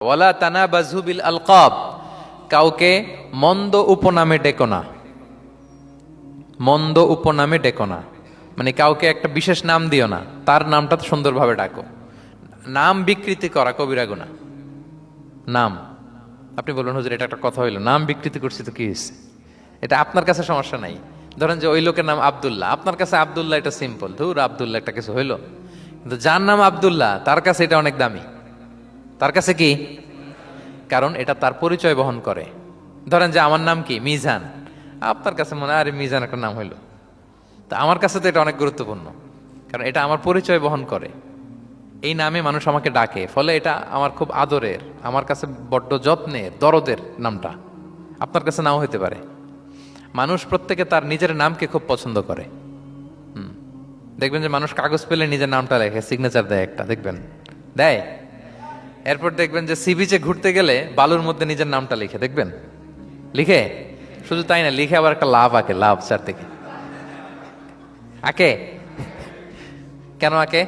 ওয়ালা তানাবাযু বিল আলকাব, কাউকে মন্দ উপনামে ডেকো না। মন্দ উপনামে ডেকো না মানে কাউকে একটা বিশেষ নাম দিও না, তার নামটা সুন্দরভাবে ডাকো। নাম বিকৃতি করা কবিরা গুনাহ। নাম আপনি বলুন হুজুর এটা একটা কথা হইলো, নাম বিকৃতি করছি তো কি হয়েছে? এটা আপনার কাছে সমস্যা নাই। ধরেন যে ওই লোকের নাম আব্দুল্লাহ, আপনার কাছে আব্দুল্লাহ এটা সিম্পল, ধুর আব্দুল্লাহ একটা কিছু হইলো, কিন্তু যার নাম আব্দুল্লাহ তার কাছে এটা অনেক দামি। তার কাছে কি? কারণ এটা তার পরিচয় বহন করে। ধরেন যে আমার নাম কি মিজান, আপনার কাছে মনে হয় আরে মিজান একটা নাম হইলো, তা আমার কাছে তো এটা অনেক গুরুত্বপূর্ণ, কারণ এটা আমার পরিচয় বহন করে। এই নামে মানুষ আমাকে ডাকে, ফলে এটা আমার খুব আদরের, আমার কাছে বড্ড যত্নের, দরদের নামটা। আপনার কাছে নাও হইতে পারে। মানুষ প্রত্যেকে তার নিজের নামকে খুব পছন্দ করে। দেখবেন যে মানুষ কাগজ পেলে নিজের নামটা লেখে, সিগনেচার দেয় একটা, দেখবেন দেয়। এরপর দেখবেন যে সি বিচে ঘুরতে গেলে বালুর মধ্যে নিজের নামটা লিখে, দেখবেন লিখে। শুধু তাই না, লিখে আবার একটা লাভ আঁকে, লাভ চার থেকে আঁকে। কেন আঁকে?